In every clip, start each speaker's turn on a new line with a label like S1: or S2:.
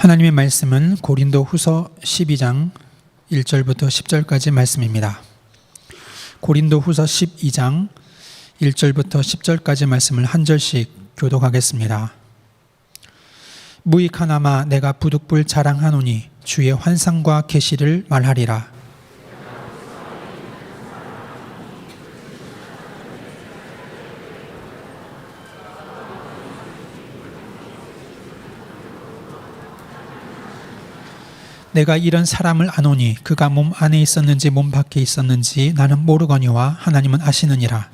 S1: 하나님의 말씀은 고린도 후서 12장 1절부터 10절까지 말씀입니다. 고린도 후서 12장 1절부터 10절까지 말씀을 한 절씩 교독하겠습니다. 무익하나마 내가 부득불 자랑하노니 주의 환상과 계시를 말하리라. 내가 이런 사람을 아노니 그가 몸 안에 있었는지 몸 밖에 있었는지 나는 모르거니와 하나님은 아시느니라.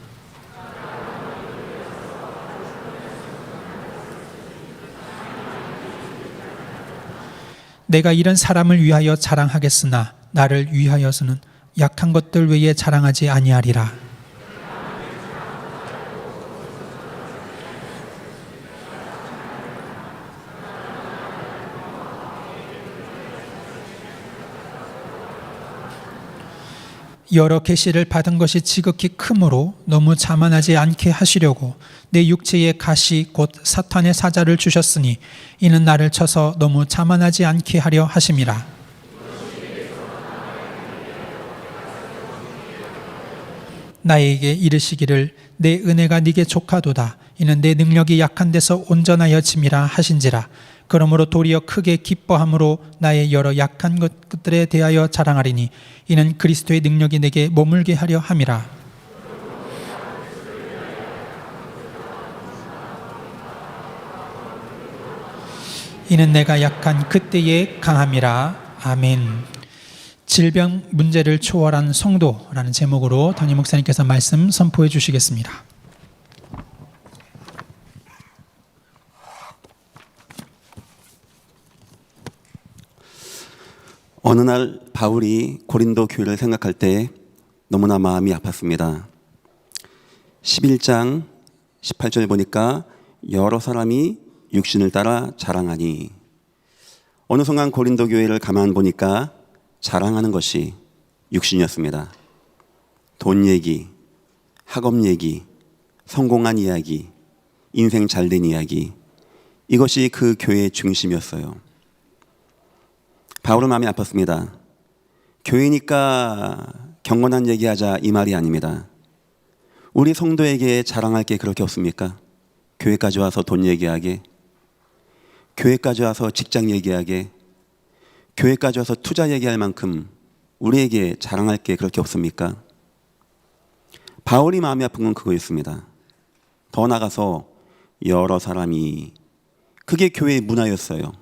S1: 내가 이런 사람을 위하여 자랑하겠으나 나를 위하여서는 약한 것들 외에 자랑하지 아니하리라. 여러 계시를 받은 것이 지극히 크므로 너무 자만하지 않게 하시려고 내 육체에 가시 곧 사탄의 사자를 주셨으니 이는 나를 쳐서 너무 자만하지 않게 하려 하심이라. 나에게 이르시기를 내 은혜가 네게 족하도다. 이는 내 능력이 약한 데서 온전하여 짐이라 하신지라. 그러므로 도리어 크게 기뻐함으로 나의 여러 약한 것들에 대하여 자랑하리니 이는 그리스도의 능력이 내게 머물게 하려 함이라. 이는 내가 약한 그때에 강함이라. 아멘. 질병 문제를 초월한 성도라는 제목으로 담임 목사님께서 말씀 선포해 주시겠습니다.
S2: 어느 날 바울이 고린도 교회를 생각할 때 너무나 마음이 아팠습니다. 11장 18절 보니까 여러 사람이 육신을 따라 자랑하니, 어느 순간 고린도 교회를 가만 보니까 자랑하는 것이 육신이었습니다. 돈 얘기, 학업 얘기, 성공한 이야기, 인생 잘된 이야기, 이것이 그 교회의 중심이었어요. 바울은 마음이 아팠습니다. 교회니까 경건한 얘기하자 이 말이 아닙니다. 우리 성도에게 자랑할 게 그렇게 없습니까? 교회까지 와서 돈 얘기하게, 교회까지 와서 직장 얘기하게, 교회까지 와서 투자 얘기할 만큼 우리에게 자랑할 게 그렇게 없습니까? 바울이 마음이 아픈 건 그거였습니다. 더 나가서 여러 사람이, 그게 교회의 문화였어요.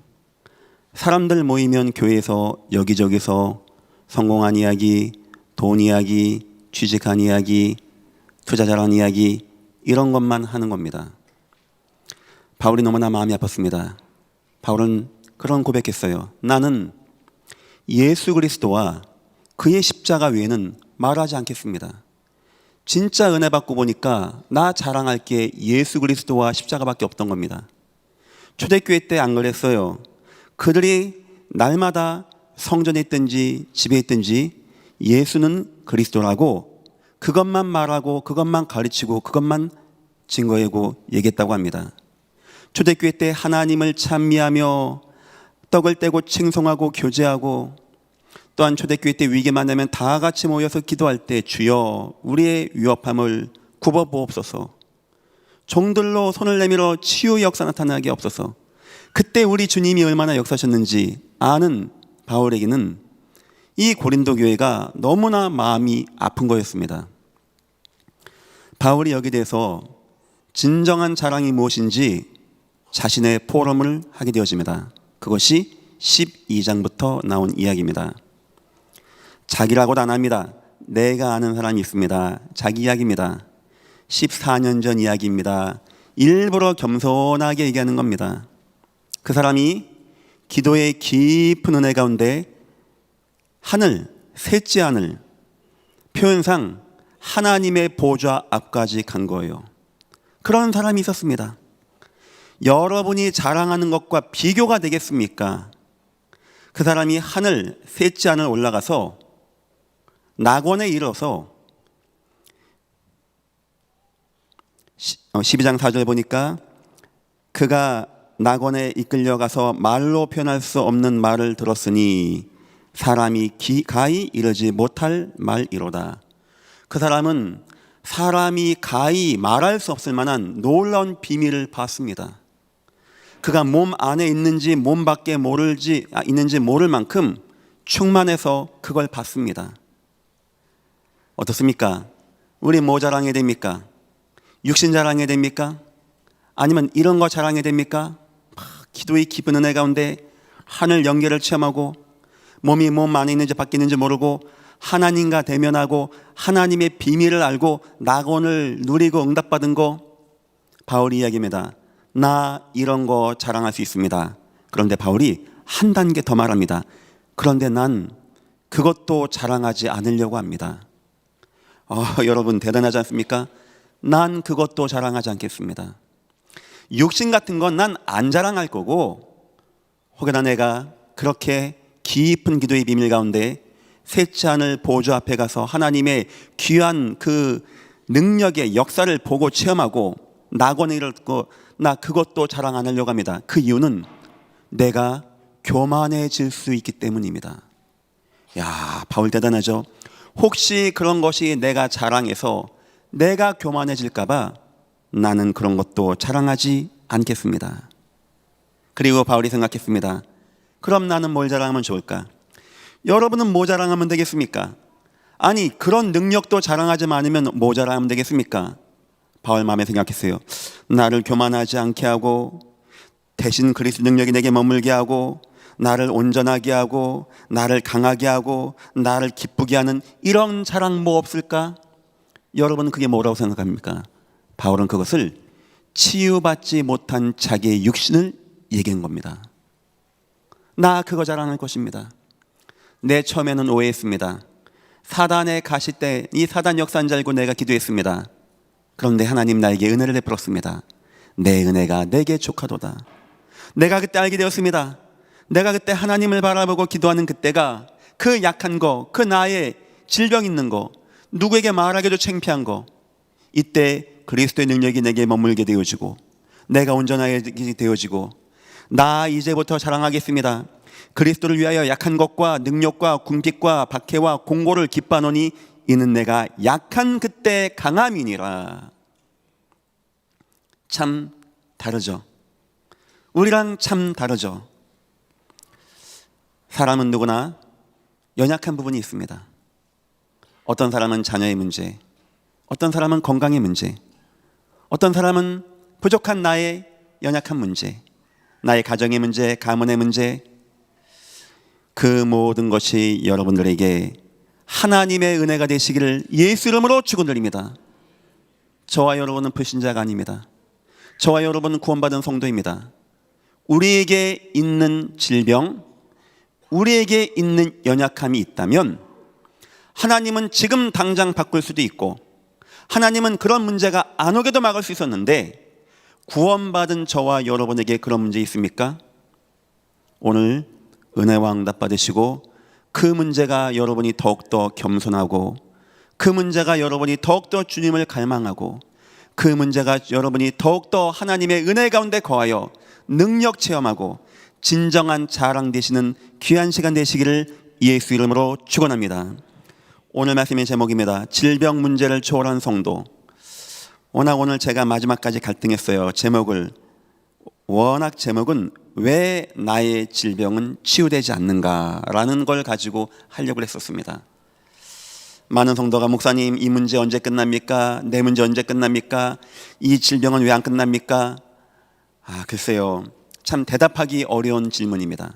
S2: 사람들 모이면 교회에서 여기저기서 성공한 이야기, 돈 이야기, 취직한 이야기, 투자 잘한 이야기, 이런 것만 하는 겁니다. 바울이 너무나 마음이 아팠습니다. 바울은 그런 고백했어요. 나는 예수 그리스도와 그의 십자가 외에는 말하지 않겠습니다. 진짜 은혜 받고 보니까 나 자랑할 게 예수 그리스도와 십자가밖에 없던 겁니다. 초대교회 때 안 그랬어요. 그들이 날마다 성전에 있든지 집에 있든지 예수는 그리스도라고 그것만 말하고 그것만 가르치고 그것만 증거하고 얘기했다고 합니다. 초대교회 때 하나님을 찬미하며 떡을 떼고 칭송하고 교제하고, 또한 초대교회 때 위기가 만나면 다 같이 모여서 기도할 때 주여 우리의 위협함을 굽어보옵소서, 종들로 손을 내밀어 치유의 역사 나타나게 없어서, 그때 우리 주님이 얼마나 역사하셨는지 아는 바울에게는 이 고린도 교회가 너무나 마음이 아픈 거였습니다. 바울이 여기에 대해서 진정한 자랑이 무엇인지 자신의 포럼을 하게 되어집니다. 그것이 12장부터 나온 이야기입니다. 자기라고도 안 합니다. 내가 아는 사람이 있습니다. 자기 이야기입니다. 14년 전 이야기입니다. 일부러 겸손하게 얘기하는 겁니다. 그 사람이 기도의 깊은 은혜 가운데 하늘, 셋째 하늘, 표현상 하나님의 보좌 앞까지 간 거예요. 그런 사람이 있었습니다. 여러분이 자랑하는 것과 비교가 되겠습니까? 그 사람이 하늘, 셋째 하늘 올라가서 낙원에 이르러서 12장 4절 보니까 그가 낙원에 이끌려가서 말로 표현할 수 없는 말을 들었으니 사람이 가히 이르지 못할 말이로다. 그 사람은 사람이 가히 말할 수 없을 만한 놀라운 비밀을 봤습니다. 그가 몸 안에 있는지 몸 밖에 있는지 모를 만큼 충만해서 그걸 봤습니다. 어떻습니까? 우리 뭐 자랑해야 됩니까? 육신 자랑해야 됩니까? 아니면 이런 거 자랑해야 됩니까? 기도의 깊은 은혜 가운데 하늘 연계를 체험하고 몸이 몸 안에 있는지 밖에 있는지 모르고 하나님과 대면하고 하나님의 비밀을 알고 낙원을 누리고 응답받은 거, 바울이 이야기합니다. 나 이런 거 자랑할 수 있습니다. 그런데 바울이 한 단계 더 말합니다. 그런데 난 그것도 자랑하지 않으려고 합니다. 여러분 대단하지 않습니까? 난 그것도 자랑하지 않겠습니다. 육신 같은 건 난 안 자랑할 거고, 혹여나 내가 그렇게 깊은 기도의 비밀 가운데 셋째 하늘 보좌 앞에 가서 하나님의 귀한 그 능력의 역사를 보고 체험하고 낙원에 이르고, 나 그것도 자랑 안 하려고 합니다. 그 이유는 내가 교만해질 수 있기 때문입니다. 야, 바울 대단하죠? 혹시 그런 것이 내가 자랑해서 내가 교만해질까 봐 나는 그런 것도 자랑하지 않겠습니다. 그리고 바울이 생각했습니다. 그럼 나는 뭘 자랑하면 좋을까? 여러분은 뭐 자랑하면 되겠습니까? 아니, 그런 능력도 자랑하지 않으면 뭐 자랑하면 되겠습니까? 바울 마음에 생각했어요. 나를 교만하지 않게 하고 대신 그리스도 능력이 내게 머물게 하고 나를 온전하게 하고 나를 강하게 하고 나를 기쁘게 하는 이런 자랑 뭐 없을까? 여러분은 그게 뭐라고 생각합니까? 바울은 그것을 치유받지 못한 자기의 육신을 얘기한 겁니다. 나 그거 자랑할 것입니다. 내 처음에는 오해했습니다. 사단의 가시때 이 사단 역사인 줄 알고 내가 기도했습니다. 그런데 하나님 나에게 은혜를 베풀었습니다. 내 은혜가 내게 족하도다. 내가 그때 알게 되었습니다. 내가 그때 하나님을 바라보고 기도하는 그때가 그 약한 거, 그 나의 질병 있는 거, 누구에게 말하기도 창피한 거, 이때 그리스도의 능력이 내게 머물게 되어지고 내가 온전하게 되어지고 나 이제부터 자랑하겠습니다. 그리스도를 위하여 약한 것과 능력과 궁핍과 박해와 공고를 기뻐하노니 이는 내가 약한 그때 강함이니라. 참 다르죠. 우리랑 참 다르죠. 사람은 누구나 연약한 부분이 있습니다. 어떤 사람은 자녀의 문제, 어떤 사람은 건강의 문제, 어떤 사람은 부족한 나의 연약한 문제, 나의 가정의 문제, 가문의 문제, 그 모든 것이 여러분들에게 하나님의 은혜가 되시기를 예수 이름으로 축원드립니다. 저와 여러분은 불신자가 아닙니다. 저와 여러분은 구원받은 성도입니다. 우리에게 있는 질병, 우리에게 있는 연약함이 있다면 하나님은 지금 당장 바꿀 수도 있고 하나님은 그런 문제가 안 오게도 막을 수 있었는데 구원받은 저와 여러분에게 그런 문제 있습니까? 오늘 은혜와 응답 받으시고 그 문제가 여러분이 더욱더 겸손하고 그 문제가 여러분이 더욱더 주님을 갈망하고 그 문제가 여러분이 더욱더 하나님의 은혜 가운데 거하여 능력 체험하고 진정한 자랑 되시는 귀한 시간 되시기를 예수 이름으로 축원합니다. 오늘 말씀의 제목입니다. 질병 문제를 초월한 성도. 워낙 오늘 제가 마지막까지 갈등했어요. 제목은 왜 나의 질병은 치유되지 않는가라는 걸 가지고 하려고 했었습니다. 많은 성도가 목사님 이 문제 언제 끝납니까? 내 문제 언제 끝납니까? 이 질병은 왜 안 끝납니까? 글쎄요. 참 대답하기 어려운 질문입니다.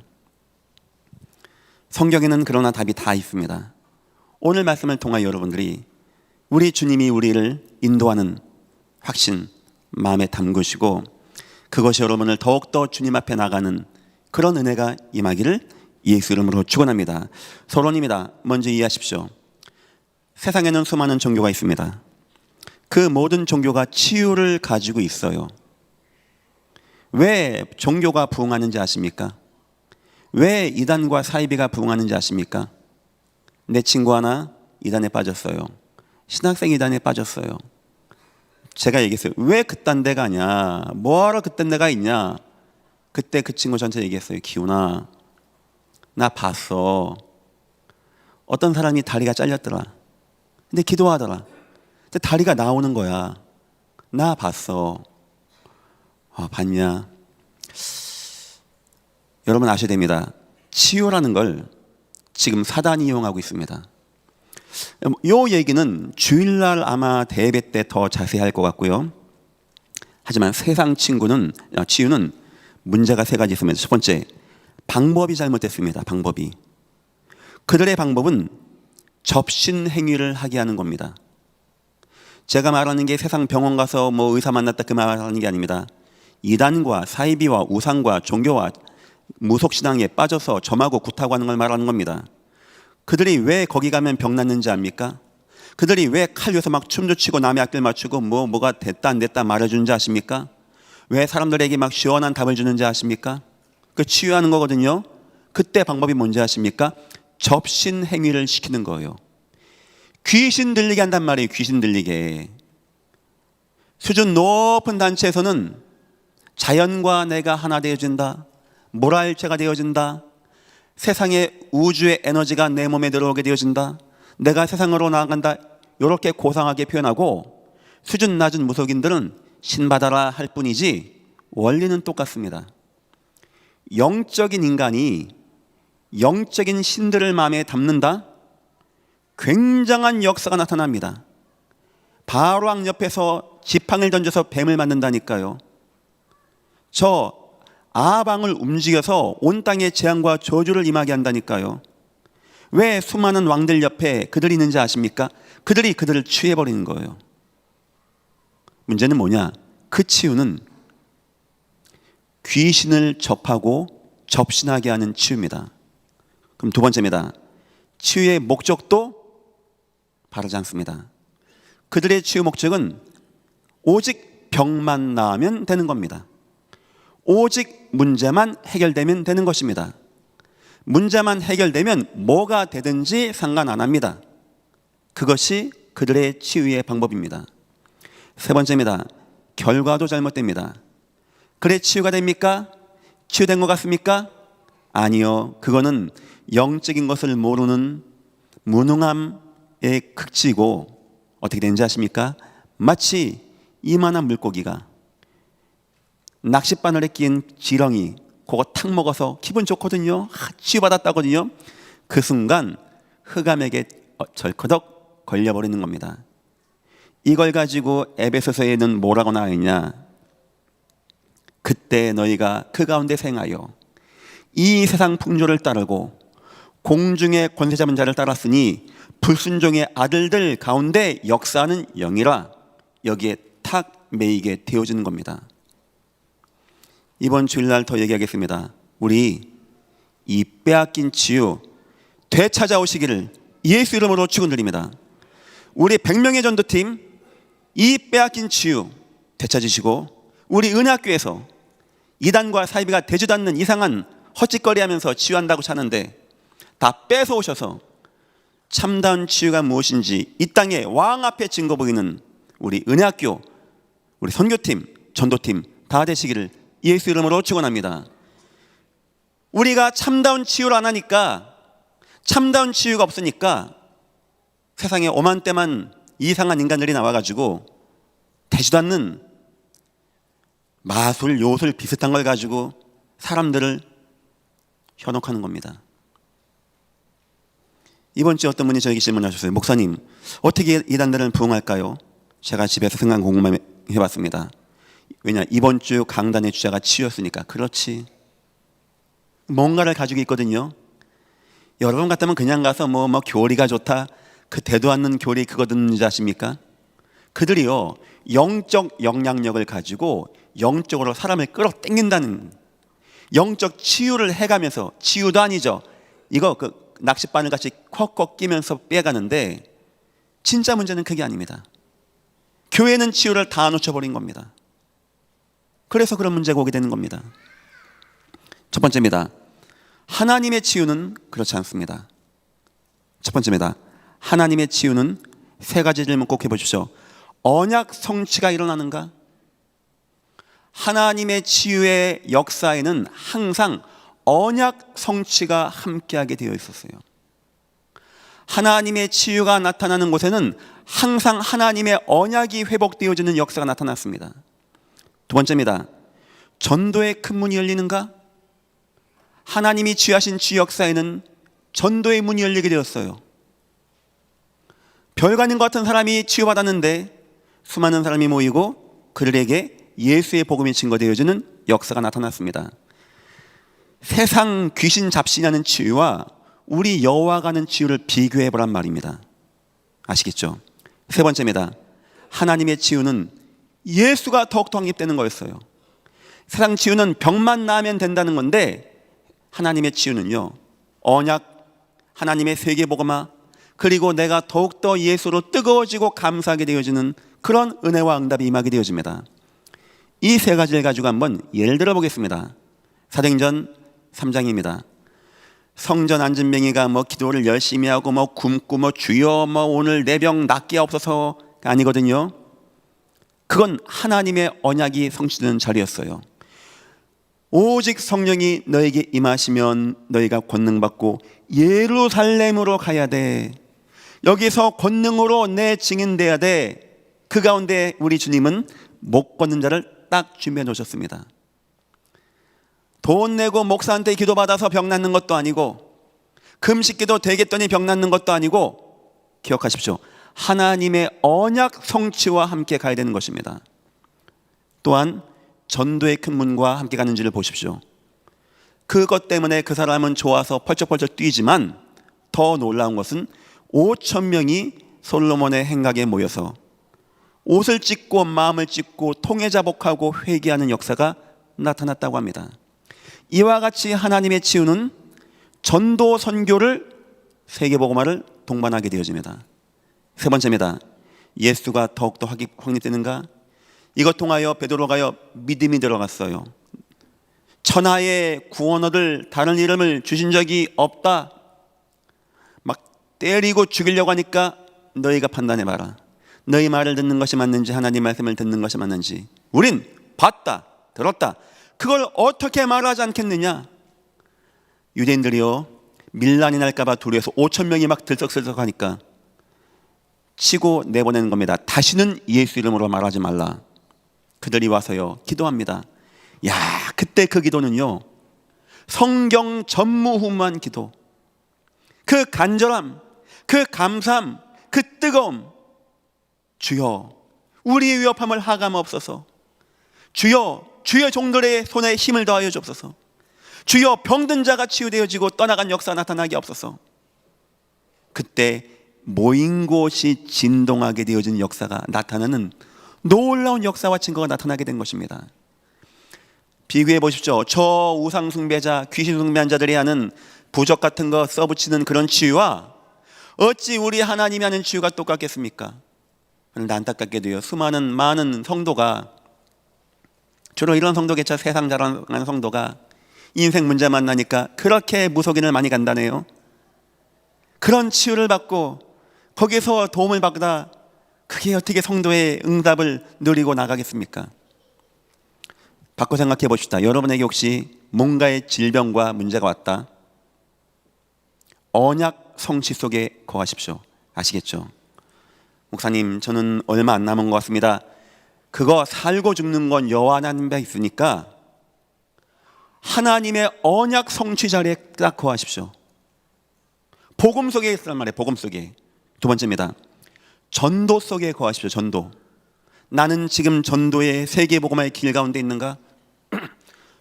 S2: 성경에는 그러나 답이 다 있습니다. 오늘 말씀을 통하여 여러분들이 우리 주님이 우리를 인도하는 확신 마음에 담그시고 그것이 여러분을 더욱더 주님 앞에 나가는 그런 은혜가 임하기를 예수 이름으로 축원합니다. 서론입니다. 먼저 이해하십시오. 세상에는 수많은 종교가 있습니다. 그 모든 종교가 치유를 가지고 있어요. 왜 종교가 부흥하는지 아십니까? 왜 이단과 사이비가 부흥하는지 아십니까? 내 친구 하나 이단에 빠졌어요. 신학생 이단에 빠졌어요. 제가 얘기했어요. 왜 그딴 데가 냐? 뭐하러 그딴 데가 있냐? 그때 그 친구 저한테 얘기했어요. 기훈아, 나 봤어. 어떤 사람이 다리가 잘렸더라. 근데 기도하더라. 근데 다리가 나오는 거야. 나 봤어. 봤냐? 여러분 아셔야 됩니다. 치유라는 걸 지금 사단이 이용하고 있습니다. 이 얘기는 주일날 아마 대회 때 더 자세히 할 것 같고요. 하지만 세상 치유는 문제가 세 가지 있습니다. 첫 번째, 방법이 잘못됐습니다. 방법이. 그들의 방법은 접신 행위를 하게 하는 겁니다. 제가 말하는 게 세상 병원 가서 뭐 의사 만났다 그 말하는 게 아닙니다. 이단과 사이비와 우상과 종교와 무속신앙에 빠져서 점하고 굿하고 하는 걸 말하는 겁니다. 그들이 왜 거기 가면 병 낫는지 압니까? 그들이 왜 칼 위에서 막 춤도 추고 남의 악들 맞추고 뭐가 됐다 안 됐다 말해주는지 아십니까? 왜 사람들에게 막 시원한 답을 주는지 아십니까? 그 치유하는 거거든요. 그때 방법이 뭔지 아십니까? 접신 행위를 시키는 거예요. 귀신 들리게 한단 말이에요. 귀신 들리게. 수준 높은 단체에서는 자연과 내가 하나 되어진다, 모라일체가 되어진다, 세상의 우주의 에너지가 내 몸에 들어오게 되어진다, 내가 세상으로 나아간다, 이렇게 고상하게 표현하고, 수준 낮은 무속인들은 신받아라 할 뿐이지 원리는 똑같습니다. 영적인 인간이 영적인 신들을 마음에 담는다? 굉장한 역사가 나타납니다. 바로왕 옆에서 지팡이를 던져서 뱀을 만든다니까요. 저 아방을 움직여서 온 땅에 재앙과 저주를 임하게 한다니까요. 왜 수많은 왕들 옆에 그들이 있는지 아십니까? 그들이 그들을 취해버리는 거예요. 문제는 뭐냐? 그 치유는 귀신을 접하고 접신하게 하는 치유입니다. 그럼 두 번째입니다. 치유의 목적도 바르지 않습니다. 그들의 치유 목적은 오직 병만 나으면 되는 겁니다. 오직 문제만 해결되면 되는 것입니다. 문제만 해결되면 뭐가 되든지 상관 안 합니다. 그것이 그들의 치유의 방법입니다. 세 번째입니다. 결과도 잘못됩니다. 그래 치유가 됩니까? 치유된 것 같습니까? 아니요. 그거는 영적인 것을 모르는 무능함의 극치고 어떻게 되는지 아십니까? 마치 이만한 물고기가 낚싯바늘에 끼인 지렁이 그거 탁 먹어서 기분 좋거든요. 치유받았다거든요. 그 순간 흑암에게 절커덕 걸려버리는 겁니다. 이걸 가지고 에베소서에는 뭐라고 나와 있냐? 그때 너희가 그 가운데 생하여 이 세상 풍조를 따르고 공중의 권세 잡은 자를 따랐으니 불순종의 아들들 가운데 역사하는 영이라 여기에 탁 매이게 되어지는 겁니다. 이번 주일날 더 얘기하겠습니다. 우리 이 빼앗긴 치유 되찾아오시기를 예수 이름으로 축원드립니다. 우리 100명의 전도팀 이 빼앗긴 치유 되찾으시고 우리 은혜학교에서 이단과 사이비가 되지도 않는 이상한 헛짓거리하면서 치유한다고 하는데 다 뺏어오셔서 참다운 치유가 무엇인지 이 땅에 왕 앞에 증거 보이는 우리 은혜학교, 우리 선교팀, 전도팀 다 되시기를 예수 이름으로 축원합니다. 우리가 참다운 치유를 안 하니까, 참다운 치유가 없으니까 세상에 오만때만 이상한 인간들이 나와가지고 되지도 않는 마술, 요술 비슷한 걸 가지고 사람들을 현혹하는 겁니다. 이번 주에 어떤 분이 저에게 질문하셨어요. 목사님, 어떻게 이단들은 부흥할까요? 제가 집에서 생각 공부해봤습니다. 왜냐, 이번 주 강단의 주제가 치유였으니까. 그렇지. 뭔가를 가지고 있거든요. 여러분 같으면 그냥 가서 뭐 교리가 좋다, 그 대도 않는 교리 그거 듣는지 아십니까? 그들이요, 영적 영향력을 가지고 영적으로 사람을 끌어당긴다는, 영적 치유를 해가면서, 치유도 아니죠. 이거 낚싯바늘 같이 콕콕 끼면서 빼가는데 진짜 문제는 그게 아닙니다. 교회는 치유를 다 놓쳐버린 겁니다. 그래서 그런 문제가 오게 되는 겁니다. 첫 번째입니다. 하나님의 치유는 그렇지 않습니다. 첫 번째입니다. 하나님의 치유는 세 가지 질문 꼭 해보십시오. 언약 성취가 일어나는가? 하나님의 치유의 역사에는 항상 언약 성취가 함께하게 되어 있었어요. 하나님의 치유가 나타나는 곳에는 항상 하나님의 언약이 회복되어지는 역사가 나타났습니다. 두 번째입니다. 전도의 큰 문이 열리는가? 하나님이 취하신 치유 역사에는 전도의 문이 열리게 되었어요. 별관인 것 같은 사람이 치유받았는데 수많은 사람이 모이고 그들에게 예수의 복음이 증거되어지는 역사가 나타났습니다. 세상 귀신 잡신하는 치유와 우리 여호와가 하는 치유를 비교해보란 말입니다. 아시겠죠? 세 번째입니다. 하나님의 치유는 예수가 더욱더 확립되는 거였어요. 세상 치유는 병만 나으면 된다는 건데 하나님의 치유는요, 언약, 하나님의 세계복음화, 그리고 내가 더욱더 예수로 뜨거워지고 감사하게 되어지는 그런 은혜와 응답이 임하게 되어집니다. 이 세 가지를 가지고 한번 예를 들어 보겠습니다. 사도행전 3장입니다. 성전 앉은뱅이가 기도를 열심히 하고 굶고 주여 오늘 내 병 낫게 하옵소서가 아니거든요. 그건 하나님의 언약이 성취되는 자리였어요. 오직 성령이 너에게 임하시면 너희가 권능받고 예루살렘으로 가야 돼. 여기서 권능으로 내 증인돼야 돼. 그 가운데 우리 주님은 못 걷는 자를 딱 준비해 놓으셨습니다. 돈 내고 목사한테 기도받아서 병 낫는 것도 아니고 금식기도 되겠더니 병 낫는 것도 아니고, 기억하십시오. 하나님의 언약 성취와 함께 가야 되는 것입니다. 또한 전도의 큰 문과 함께 가는지를 보십시오. 그것 때문에 그 사람은 좋아서 펄쩍펄쩍 뛰지만 더 놀라운 것은 5천 명이 솔로몬의 행각에 모여서 옷을 찢고 마음을 찢고 통회자복하고 회개하는 역사가 나타났다고 합니다. 이와 같이 하나님의 치유는 전도 선교를 세계복음화를 동반하게 되어집니다. 세 번째입니다. 예수가 더욱더 확립되는가? 이것 통하여 베드로가요 믿음이 들어갔어요. 천하의 구원 얻을 다른 이름을 주신 적이 없다. 막 때리고 죽이려고 하니까 너희가 판단해봐라. 너희 말을 듣는 것이 맞는지 하나님 말씀을 듣는 것이 맞는지 우린 봤다 들었다. 그걸 어떻게 말하지 않겠느냐? 유대인들이요 밀란이 날까봐 두려워서 5천 명이 막 들썩들썩하니까 치고 내보내는 겁니다. 다시는 예수 이름으로 말하지 말라. 그들이 와서요 기도합니다. 야, 그때 그 기도는요 성경 전무후무한 기도, 그 간절함, 그 감사함, 그 뜨거움. 주여 우리의 위협함을 하감없소서. 주여 주의 종들의 손에 힘을 더하여 주옵소서. 주여 병든 자가 치유되어지고 떠나간 역사 나타나게 없소서. 그때 모인 곳이 진동하게 되어진 역사가 나타나는 놀라운 역사와 증거가 나타나게 된 것입니다. 비교해 보십시오. 저 우상 숭배자, 귀신 숭배한 자들이 하는 부적 같은 거 써붙이는 그런 치유와 어찌 우리 하나님이 하는 치유가 똑같겠습니까? 그런데 안타깝게도요 많은 성도가, 주로 이런 성도겠죠. 세상 자랑하는 성도가 인생 문제 만나니까 그렇게 무속인을 많이 간다네요. 그런 치유를 받고 거기서 도움을 받다 그게 어떻게 성도의 응답을 누리고 나가겠습니까? 바꿔 생각해 봅시다. 여러분에게 혹시 뭔가의 질병과 문제가 왔다. 언약 성취 속에 거하십시오. 아시겠죠? 목사님, 저는 얼마 안 남은 것 같습니다. 그거 살고 죽는 건 여호와 하나님 배 있으니까 하나님의 언약 성취 자리에 딱 거하십시오. 복음 속에 있단 말이에요. 복음 속에. 두 번째입니다. 전도 속에 거하십시오. 전도. 나는 지금 전도의 세계 복음화의 길 가운데 있는가?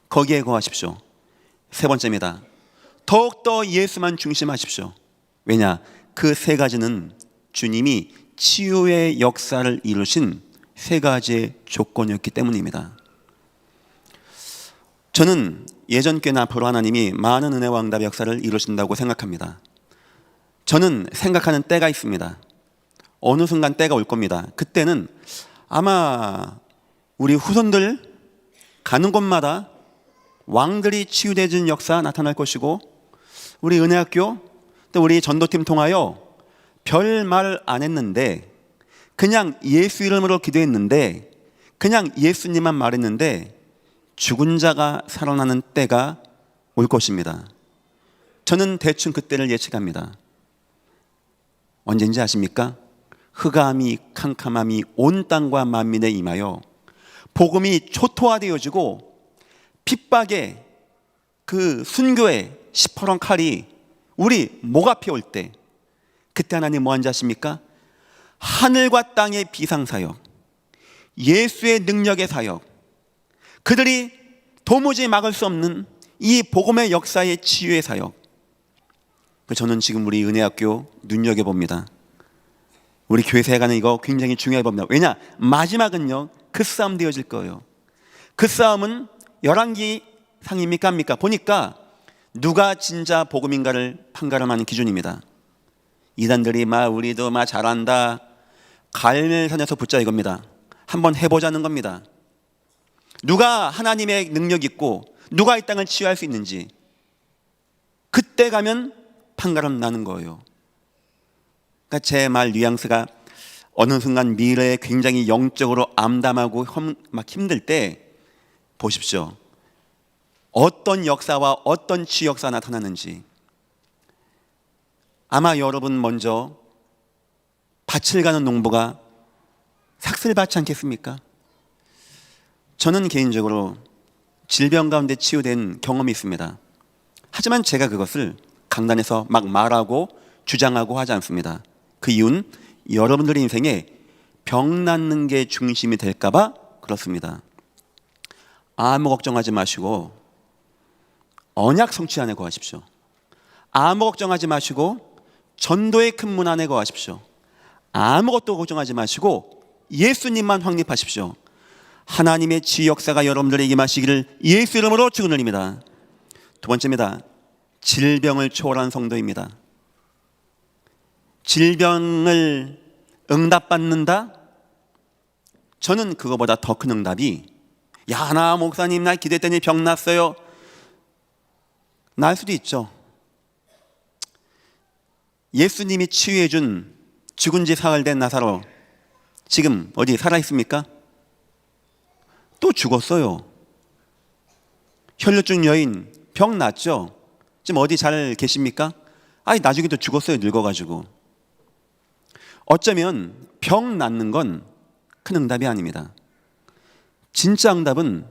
S2: 거기에 거하십시오. 세 번째입니다. 더욱더 예수만 중심하십시오. 왜냐? 그 세 가지는 주님이 치유의 역사를 이루신 세 가지의 조건이었기 때문입니다. 저는 예전 꽤나 앞으로 하나님이 많은 은혜와 응답의 역사를 이루신다고 생각합니다. 저는 생각하는 때가 있습니다. 어느 순간 때가 올 겁니다. 그때는 아마 우리 후손들 가는 곳마다 왕들이 치유되어진 역사 나타날 것이고, 우리 은혜학교 또 우리 전도팀 통하여 별 말 안 했는데 그냥 예수 이름으로 기도했는데 그냥 예수님만 말했는데 죽은 자가 살아나는 때가 올 것입니다. 저는 대충 그때를 예측합니다. 언젠지 아십니까? 흑암이 캄캄함이 온 땅과 만민에 임하여 복음이 초토화되어지고 핍박의 그 순교의 시퍼런 칼이 우리 목 앞에 올 때, 그때 하나님 뭐 한지 아십니까? 하늘과 땅의 비상사역, 예수의 능력의 사역, 그들이 도무지 막을 수 없는 이 복음의 역사의 치유의 사역, 저는 지금 우리 은혜학교 눈여겨봅니다. 우리 교회 세가는 이거 굉장히 중요해 봅니다. 왜냐? 마지막은요, 그 싸움 되어질 거예요. 그 싸움은 열왕기 상입니까? 합니까? 보니까 누가 진짜 복음인가를 판가름하는 기준입니다. 이단들이 우리도 잘한다, 갈멜산에서 붙자 이겁니다. 한번 해보자는 겁니다. 누가 하나님의 능력 있고 누가 이 땅을 치유할 수 있는지, 그때 가면 판가름 나는 거예요. 그러니까 제 말 뉘앙스가 어느 순간 미래에 굉장히 영적으로 암담하고 막 힘들 때 보십시오. 어떤 역사와 어떤 치유 역사가 나타나는지. 아마 여러분 먼저 밭을 가는 농부가 삭슬 받지 않겠습니까? 저는 개인적으로 질병 가운데 치유된 경험이 있습니다. 하지만 제가 그것을 강단에서 막 말하고 주장하고 하지 않습니다. 그 이유는 여러분들의 인생에 병 낫는 게 중심이 될까 봐 그렇습니다. 아무 걱정하지 마시고 언약 성취 안에 거하십시오. 아무 걱정하지 마시고 전도의 큰 문 안에 거하십시오. 아무것도 걱정하지 마시고 예수님만 확립하십시오. 하나님의 지 역사가 여러분들에게 임하시기를 예수 이름으로 축원드립니다. 두 번째입니다. 질병을 초월한 성도입니다. 질병을 응답받는다? 저는 그거보다 더 큰 응답이, 나 목사님 나 기도했더니 병 났어요. 날 수도 있죠. 예수님이 치유해 준 죽은 지 사흘 된 나사로 지금 어디 살아있습니까? 또 죽었어요. 혈류증 여인 병 났죠? 지금 어디 잘 계십니까? 나중에 또 죽었어요. 늙어가지고. 어쩌면 병 낫는 건 큰 응답이 아닙니다. 진짜 응답은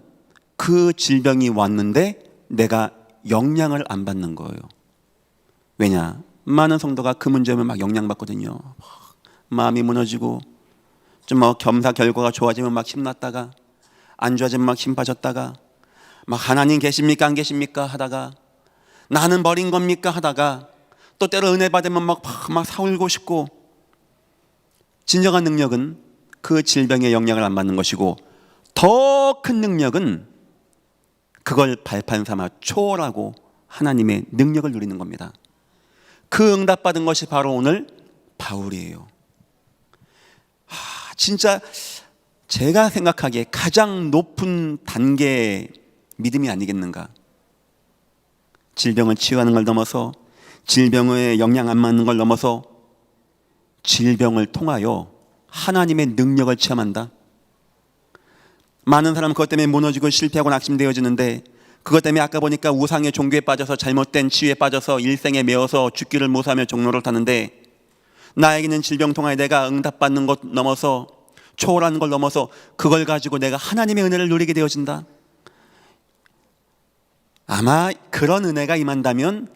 S2: 그 질병이 왔는데 내가 영향을 안 받는 거예요. 왜냐? 많은 성도가 그 문제면 막 영향받거든요. 마음이 무너지고 좀 겸사 결과가 좋아지면 막 힘났다가 안 좋아지면 막 힘 빠졌다가 막 하나님 계십니까 안 계십니까 하다가 나는 버린 겁니까 하다가 또 때로 은혜 받으면 막 사울고 싶고. 진정한 능력은 그 질병의 영향을 안 받는 것이고, 더 큰 능력은 그걸 발판 삼아 초월하고 하나님의 능력을 누리는 겁니다. 그 응답받은 것이 바로 오늘 바울이에요. 진짜 제가 생각하기에 가장 높은 단계의 믿음이 아니겠는가. 질병을 치유하는 걸 넘어서, 질병의 영향 안 맞는 걸 넘어서 질병을 통하여 하나님의 능력을 체험한다. 많은 사람은 그것 때문에 무너지고 실패하고 낙심되어지는데, 그것 때문에 아까 보니까 우상의 종교에 빠져서 잘못된 치유에 빠져서 일생에 매어서 죽기를 무사하며 종로를 타는데, 나에게는 질병 통하여 내가 응답받는 것 넘어서, 초월하는 걸 넘어서 그걸 가지고 내가 하나님의 은혜를 누리게 되어진다. 아마 그런 은혜가 임한다면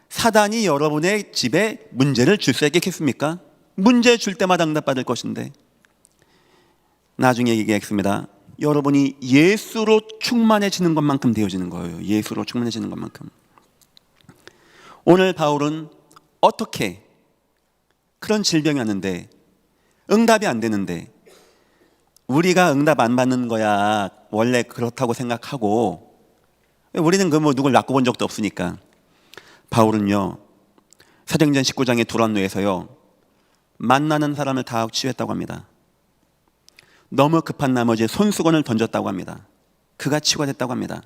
S2: 사단이 여러분의 집에 문제를 줄 수 있겠습니까? 문제 줄 때마다 응답받을 것인데. 나중에 얘기하겠습니다. 여러분이 예수로 충만해지는 것만큼 되어지는 거예요. 예수로 충만해지는 것만큼. 오늘 바울은 어떻게 그런 질병이 왔는데 응답이 안 되는데, 우리가 응답 안 받는 거야 원래 그렇다고 생각하고, 우리는 누굴 낳고 본 적도 없으니까. 바울은요, 사도행전 19장의 두란노에서요, 만나는 사람을 다 치유했다고 합니다. 너무 급한 나머지 손수건을 던졌다고 합니다. 그가 치유가 됐다고 합니다.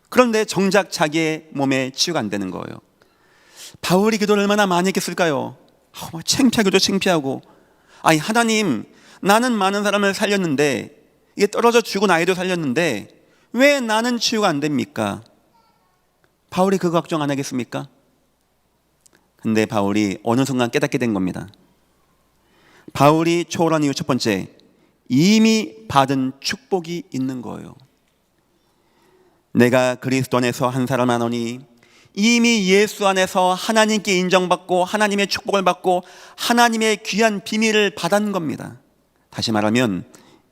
S2: 그런데 정작 자기의 몸에 치유가 안 되는 거예요. 바울이 기도를 얼마나 많이 했겠을까요? 창피하기도 창피하고, 하나님, 나는 많은 사람을 살렸는데, 이게 떨어져 죽은 아이도 살렸는데 왜 나는 치유가 안 됩니까? 바울이 그거 걱정 안 하겠습니까? 근데 바울이 어느 순간 깨닫게 된 겁니다. 바울이 초월한 이유 첫 번째, 이미 받은 축복이 있는 거예요. 내가 그리스도 안에서 한 사람 하노니 이미 예수 안에서 하나님께 인정받고 하나님의 축복을 받고 하나님의 귀한 비밀을 받은 겁니다. 다시 말하면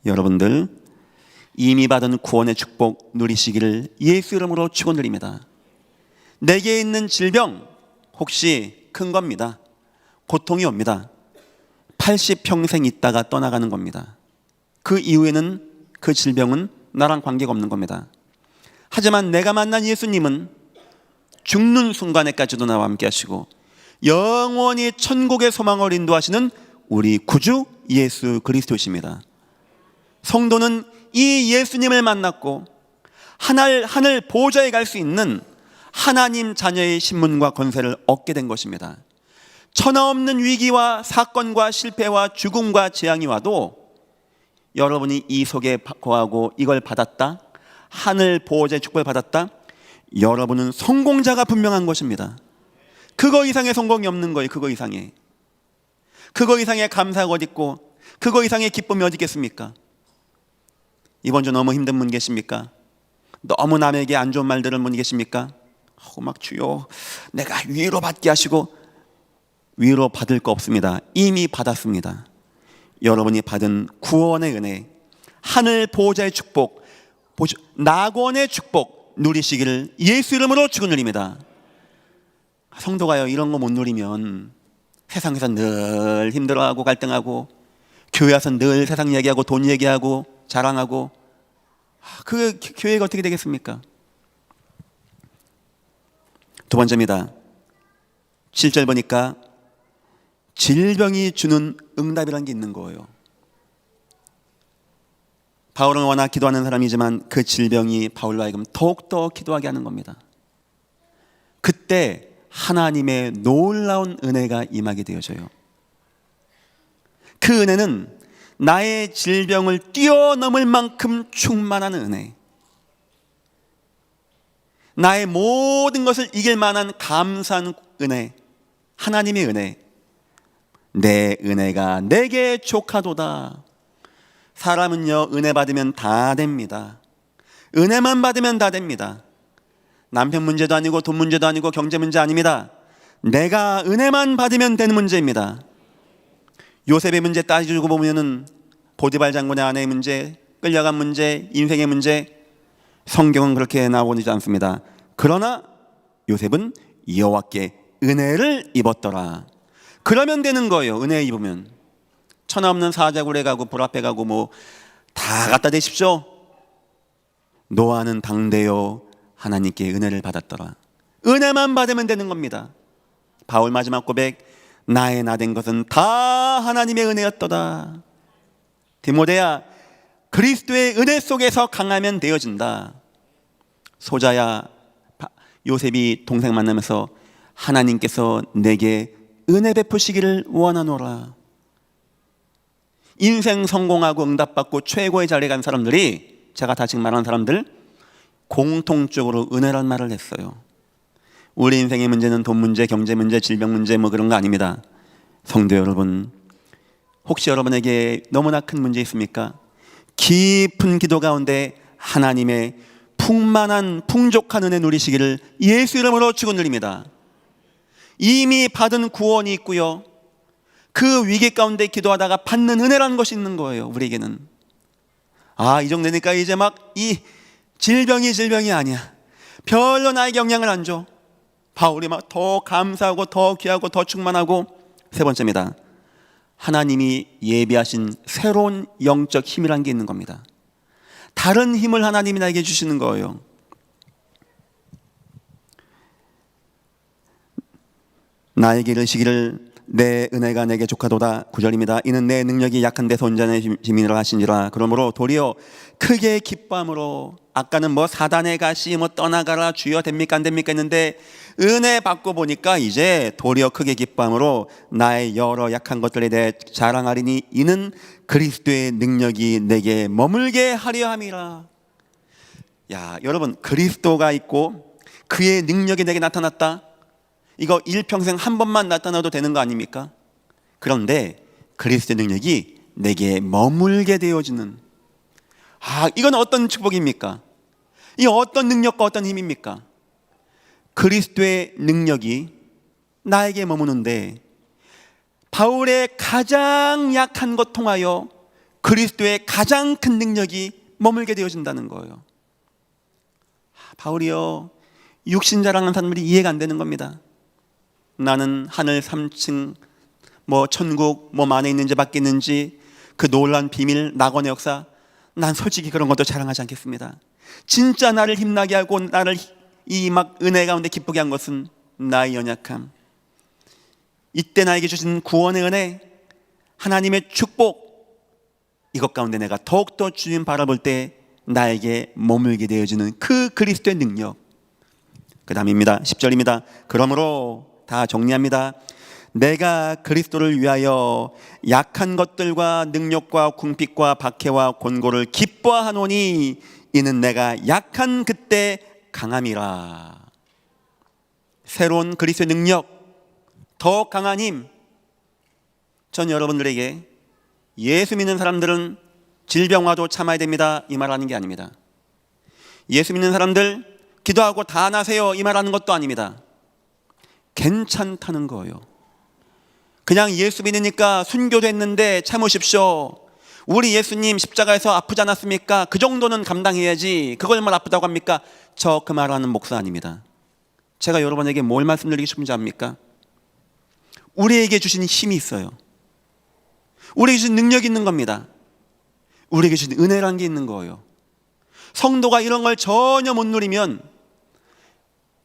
S2: 여러분들 이미 받은 구원의 축복 누리시기를 예수 이름으로 축원드립니다. 내게 있는 질병 혹시 큰 겁니다. 고통이 옵니다. 80평생 있다가 떠나가는 겁니다. 그 이후에는 그 질병은 나랑 관계가 없는 겁니다. 하지만 내가 만난 예수님은 죽는 순간에까지도 나와 함께 하시고 영원히 천국의 소망을 인도하시는 우리 구주 예수 그리스도이십니다. 성도는 이 예수님을 만났고 하늘 보좌에 갈 수 있는 하나님 자녀의 신분과 권세를 얻게 된 것입니다. 천하없는 위기와 사건과 실패와 죽음과 재앙이 와도 여러분이 이 속에 거하고 이걸 받았다, 하늘 보호자의 축복을 받았다, 여러분은 성공자가 분명한 것입니다. 그거 이상의 성공이 없는 거예요. 그거 이상의 감사가 어디 있고 그거 이상의 기쁨이 어디 있겠습니까? 이번 주 너무 힘든 분 계십니까? 너무 남에게 안 좋은 말 들은 분 계십니까? 막 주여 내가 위로받게 하시고, 위로받을 거 없습니다. 이미 받았습니다. 여러분이 받은 구원의 은혜, 하늘 보호자의 축복, 낙원의 축복 누리시기를 예수 이름으로 축원드립니다. 성도가요, 이런 거 못 누리면 세상에서 늘 힘들어하고 갈등하고 교회 와서 늘 세상 얘기하고 돈 얘기하고 자랑하고, 그 교회가 어떻게 되겠습니까? 두 번째입니다. 7절 보니까 질병이 주는 응답이라는 게 있는 거예요. 바울은 워낙 기도하는 사람이지만 그 질병이 바울로 하여금 더욱더 기도하게 하는 겁니다. 그때 하나님의 놀라운 은혜가 임하게 되어져요. 그 은혜는 나의 질병을 뛰어넘을 만큼 충만한 은혜, 나의 모든 것을 이길 만한 감사한 은혜, 하나님의 은혜. 내 은혜가 내게 족하도다. 사람은요, 은혜 받으면 다 됩니다. 은혜만 받으면 다 됩니다. 남편 문제도 아니고 돈 문제도 아니고 경제 문제 아닙니다. 내가 은혜만 받으면 되는 문제입니다. 요셉의 문제 따지고 보면은 보디발 장군의 아내의 문제, 끌려간 문제, 인생의 문제, 성경은 그렇게 나오지 않습니다. 그러나 요셉은 여호와께 은혜를 입었더라. 그러면 되는 거예요. 은혜 입으면. 천하 없는 사자굴에 가고 불 앞에 가고 뭐 다 갖다 대십시오. 노아는 당대요 하나님께 은혜를 받았더라. 은혜만 받으면 되는 겁니다. 바울 마지막 고백, 나의 나된 것은 다 하나님의 은혜였도다. 디모데야, 그리스도의 은혜 속에서 강하면 되어진다. 소자야, 요셉이 동생 만나면서 하나님께서 내게 은혜 베푸시기를 원하노라. 인생 성공하고 응답받고 최고의 자리에 간 사람들이, 제가 다 지금 말하는 사람들, 공통적으로 은혜란 말을 했어요. 우리 인생의 문제는 돈 문제, 경제 문제, 질병 문제 뭐 그런 거 아닙니다. 성도 여러분, 혹시 여러분에게 너무나 큰 문제 있습니까? 깊은 기도 가운데 하나님의 풍만한 풍족한 은혜 누리시기를 예수 이름으로 축원드립니다. 이미 받은 구원이 있고요, 그 위기 가운데 기도하다가 받는 은혜라는 것이 있는 거예요. 우리에게는 이 정도 되니까 이제 막 이 질병이 아니야, 별로 나에게 영향을 안 줘. 바울이 막 더 감사하고 더 귀하고 더 충만하고. 세 번째입니다. 하나님이 예비하신 새로운 영적 힘이라는 게 있는 겁니다. 다른 힘을 하나님이 나에게 주시는 거예요. 나에게 이르시기를 내 은혜가 내게 족하도다. 9절입니다. 이는 내 능력이 약한 데서 온전의 힘이라 하시니라. 그러므로 도리어 크게 기뻐함으로, 아까는 뭐 사단의 가시 뭐 떠나가라 주여 됩니까 안 됩니까 했는데, 은혜 받고 보니까 이제 도리어 크게 기뻐함으로 나의 여러 약한 것들에 대해 자랑하리니 이는 그리스도의 능력이 내게 머물게 하려 함이라. 야, 여러분, 그리스도가 있고 그의 능력이 내게 나타났다. 이거 일평생 한 번만 나타나도 되는 거 아닙니까? 그런데 그리스도의 능력이 내게 머물게 되어지는, 이건 어떤 축복입니까? 이 어떤 능력과 어떤 힘입니까? 그리스도의 능력이 나에게 머무는데 바울의 가장 약한 것 통하여 그리스도의 가장 큰 능력이 머물게 되어진다는 거예요. 바울이요, 육신 자랑하는 사람들이 이해가 안 되는 겁니다. 나는 하늘 3층 천국 안에 있는지 밖에 있는지 그 놀라운 비밀, 낙원의 역사, 난 솔직히 그런 것도 자랑하지 않겠습니다. 진짜 나를 힘나게 하고 나를 이 은혜 가운데 기쁘게 한 것은 나의 연약함, 이때 나에게 주신 구원의 은혜, 하나님의 축복, 이것 가운데 내가 더욱더 주님 바라볼 때 나에게 머물게 되어지는 그 그리스도의 능력. 그 다음입니다. 10절입니다. 그러므로 다 정리합니다. 내가 그리스도를 위하여 약한 것들과 능력과 궁핍과 박해와 곤고를 기뻐하노니 이는 내가 약한 그때 강함이라. 새로운 그리스도의 능력, 더 강한 힘. 전 여러분들에게 예수 믿는 사람들은 질병 와도 참아야 됩니다, 이 말하는 게 아닙니다. 예수 믿는 사람들 기도하고 다 나세요, 이 말하는 것도 아닙니다. 괜찮다는 거예요. 그냥 예수 믿으니까 순교됐는데 참으십시오. 우리 예수님 십자가에서 아프지 않았습니까? 그 정도는 감당해야지, 그걸만 아프다고 합니까? 저 그 말하는 목사 아닙니다. 제가 여러분에게 뭘 말씀드리고 싶은지 압니까? 우리에게 주신 힘이 있어요. 우리에게 주신 능력이 있는 겁니다. 우리에게 주신 은혜라는 게 있는 거예요. 성도가 이런 걸 전혀 못 누리면,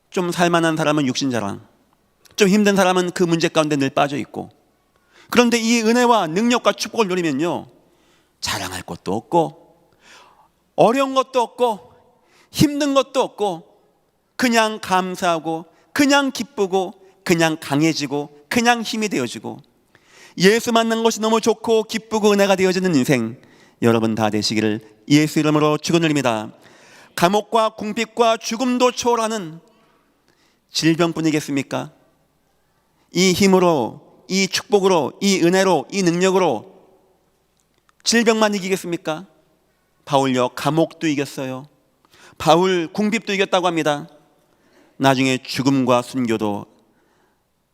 S2: 좀 살만한 사람은 육신자랑, 좀 힘든 사람은 그 문제 가운데 늘 빠져 있고, 그런데 이 은혜와 능력과 축복을 누리면요, 자랑할 것도 없고 어려운 것도 없고 힘든 것도 없고 그냥 감사하고 그냥 기쁘고 그냥 강해지고 그냥 힘이 되어지고, 예수 만난 것이 너무 좋고 기쁘고 은혜가 되어지는 인생 여러분 다 되시기를 예수 이름으로 축원드립니다. 감옥과 궁핍과 죽음도 초월하는 질병뿐이겠습니까? 이 힘으로, 이 축복으로, 이 은혜로, 이 능력으로 질병만 이기겠습니까? 바울요, 감옥도 이겼어요. 바울 궁핍도 이겼다고 합니다. 나중에 죽음과 순교도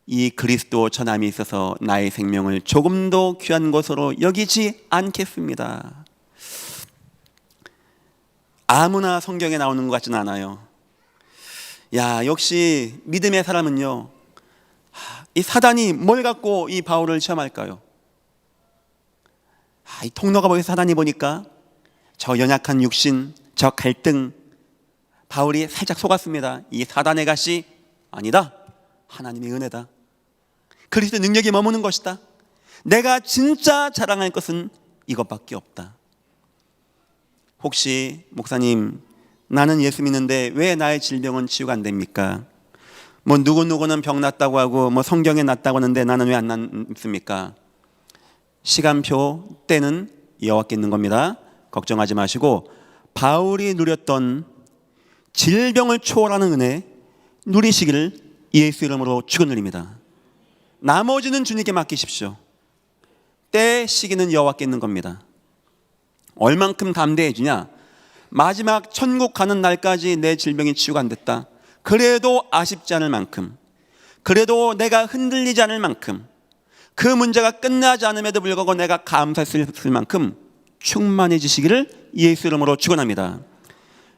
S2: 이 그리스도 전함이 있어서 나의 생명을 조금도 귀한 것으로 여기지 않겠습니다. 아무나 성경에 나오는 것 같지는 않아요. 야, 역시 믿음의 사람은요, 이 사단이 뭘 갖고 이 바울을 시험할까요? 이 통로가 보여서 사단이 보니까 저 연약한 육신, 저 갈등, 바울이 살짝 속았습니다. 이 사단의 가시 아니다, 하나님의 은혜다, 그리스도의 능력이 머무는 것이다, 내가 진짜 자랑할 것은 이것밖에 없다. 혹시 목사님, 나는 예수 믿는데 왜 나의 질병은 치유가 안 됩니까? 누구누구는 병 났다고 하고 성경에 났다고 하는데 나는 왜 안 낫습니까? 시간표 때는 여호와께 있는 겁니다. 걱정하지 마시고 바울이 누렸던 질병을 초월하는 은혜 누리시기를 예수 이름으로 축원드립니다. 나머지는 주님께 맡기십시오. 때 시기는 여호와께 있는 겁니다. 얼만큼 담대해지냐? 마지막 천국 가는 날까지 내 질병이 치유가 안 됐다, 그래도 아쉽지 않을 만큼, 그래도 내가 흔들리지 않을 만큼, 그 문제가 끝나지 않음에도 불구하고 내가 감사했을 만큼 충만해지시기를 예수 이름으로 축원합니다.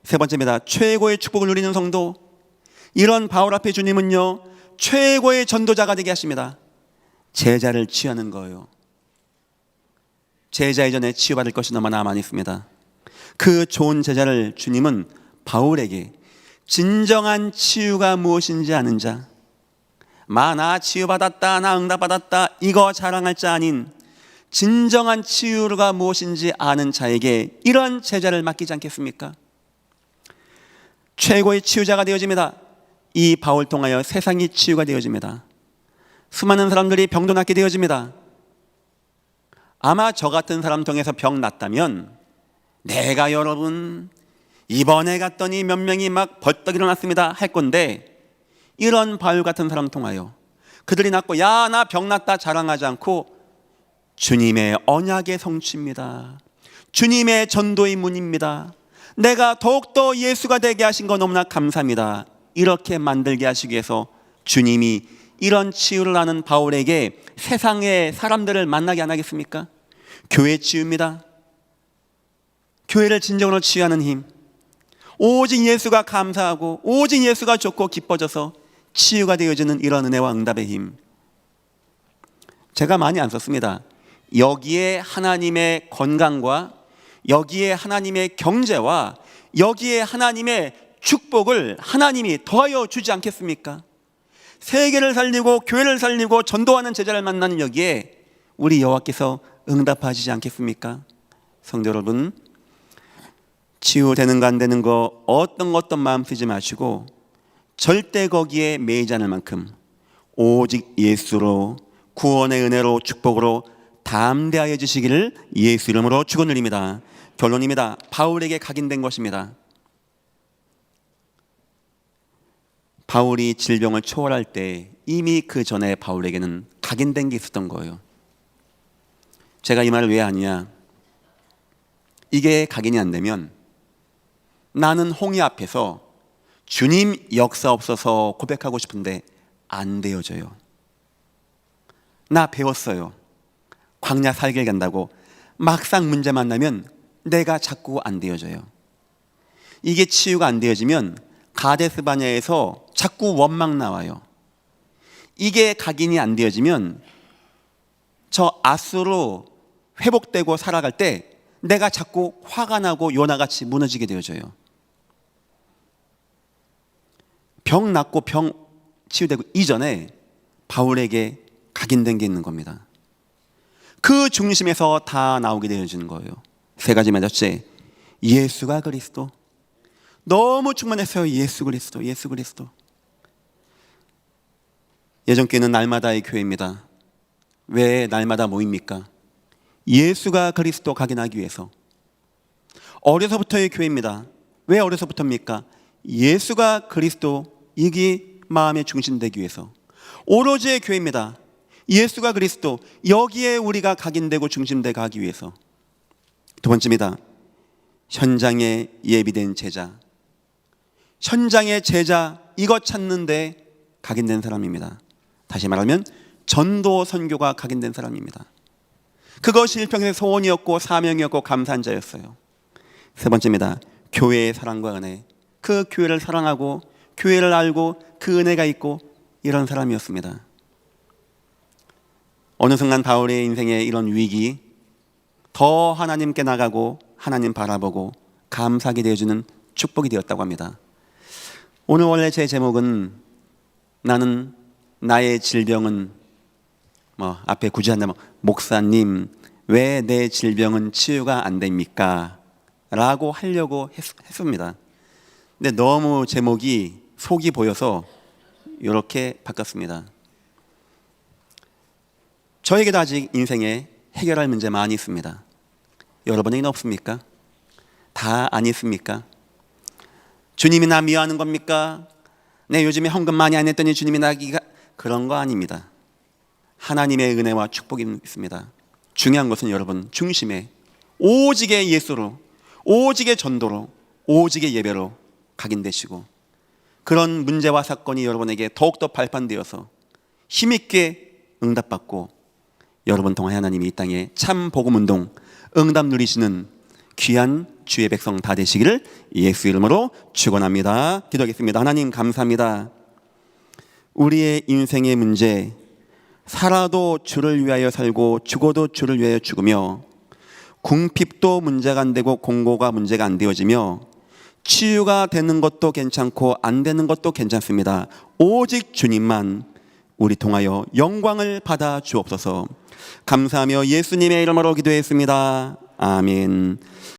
S2: 세 번째입니다. 최고의 축복을 누리는 성도. 이런 바울 앞에 주님은요, 최고의 전도자가 되게 하십니다. 제자를 취하는 거예요. 제자 이전에 치유받을 것이 너무나 많이 있습니다. 그 좋은 제자를 주님은 바울에게 진정한 치유가 무엇인지 아는 자, 나 치유받았다, 나 응답받았다, 이거 자랑할 자 아닌 진정한 치유가 무엇인지 아는 자에게 이런 제자를 맡기지 않겠습니까? 최고의 치유자가 되어집니다. 이 바울 통하여 세상이 치유가 되어집니다. 수많은 사람들이 병도 낫게 되어집니다. 아마 저 같은 사람 통해서 병 낫다면 내가 여러분 이번에 갔더니 몇 명이 막 벌떡 일어났습니다 할 건데, 이런 바울 같은 사람 통하여 그들이 낳고 야 나 병났다 자랑하지 않고 주님의 언약의 성취입니다, 주님의 전도의 문입니다, 내가 더욱더 예수가 되게 하신 거 너무나 감사합니다, 이렇게 만들게 하시기 위해서 주님이 이런 치유를 하는 바울에게 세상의 사람들을 만나게 안 하겠습니까? 교회 치유입니다. 교회를 진정으로 치유하는 힘, 오직 예수가 감사하고 오직 예수가 좋고 기뻐져서 치유가 되어지는 이런 은혜와 응답의 힘, 제가 많이 안 썼습니다. 여기에 하나님의 건강과 여기에 하나님의 경제와 여기에 하나님의 축복을 하나님이 더하여 주지 않겠습니까? 세계를 살리고 교회를 살리고 전도하는 제자를 만나는 여기에 우리 여호와께서 응답하시지 않겠습니까? 성도 여러분, 치유되는 거 안 되는 거 어떤 마음 쓰지 마시고 절대 거기에 매이지 않을 만큼 오직 예수로 구원의 은혜로 축복으로 담대하여 주시기를 예수 이름으로 축원드립니다. 결론입니다. 바울에게 각인된 것입니다. 바울이 질병을 초월할 때 이미 그 전에 바울에게는 각인된 게 있었던 거예요. 제가 이 말을 왜 하냐, 이게 각인이 안 되면 나는 홍해 앞에서 주님 역사없어서 고백하고 싶은데 안 되어져요. 나 배웠어요. 광야 살길 간다고 막상 문제 만나면 내가 자꾸 안 되어져요. 이게 치유가 안 되어지면 가데스 바냐에서 자꾸 원망 나와요. 이게 각인이 안 되어지면 저 아수로 회복되고 살아갈 때 내가 자꾸 화가 나고 요나같이 무너지게 되어져요. 병 낫고 병 치유되고 이전에 바울에게 각인된 게 있는 겁니다. 그 중심에서 다 나오게 되어지는 거예요. 세 가지만. 첫째, 예수가 그리스도. 너무 충만했어요. 예수 그리스도, 예수 그리스도. 예전 교회는 날마다의 교회입니다. 왜 날마다 모입니까? 예수가 그리스도 각인하기 위해서. 어려서부터의 교회입니다. 왜 어려서부터입니까? 예수가 그리스도 이게 마음의 중심 되기 위해서. 오로지의 교회입니다. 예수가 그리스도, 여기에 우리가 각인되고 중심되게 가기 위해서. 두 번째입니다. 현장에 예비된 제자. 현장의 제자, 이거 찾는데 각인된 사람입니다. 다시 말하면 전도 선교가 각인된 사람입니다. 그것이 일평생의 소원이었고 사명이었고 감사한 자였어요. 세 번째입니다. 교회의 사랑과 은혜. 그 교회를 사랑하고 교회를 알고 그 은혜가 있고 이런 사람이었습니다. 어느 순간 바울의 인생에 이런 위기, 더 하나님께 나가고 하나님 바라보고 감사하게 되어주는 축복이 되었다고 합니다. 오늘 원래 제 제목은 나는 나의 질병은 앞에 굳이 한다면 목사님 왜 내 질병은 치유가 안 됩니까? 라고 하려고 했습니다. 근데 너무 제목이 속이 보여서 이렇게 바꿨습니다. 저에게도 아직 인생에 해결할 문제 많이 있습니다. 여러분에게는 없습니까? 다 안 있습니까? 주님이 나 미워하는 겁니까? 내 요즘에 헌금 많이 안 했더니 주님이 나기가, 그런 거 아닙니다. 하나님의 은혜와 축복이 있습니다. 중요한 것은 여러분 중심에 오직의 예수로, 오직의 전도로, 오직의 예배로 각인되시고 그런 문제와 사건이 여러분에게 더욱더 발판되어서 힘있게 응답받고 여러분 통해 하나님이 이 땅에 참 복음운동 응답 누리시는 귀한 주의 백성 다 되시기를 예수 이름으로 축원합니다. 기도하겠습니다. 하나님 감사합니다. 우리의 인생의 문제, 살아도 주를 위하여 살고 죽어도 주를 위하여 죽으며 궁핍도 문제가 안 되고 공고가 문제가 안 되어지며 치유가 되는 것도 괜찮고 안 되는 것도 괜찮습니다. 오직 주님만 우리 통하여 영광을 받아 주옵소서. 감사하며 예수님의 이름으로 기도했습니다. 아멘.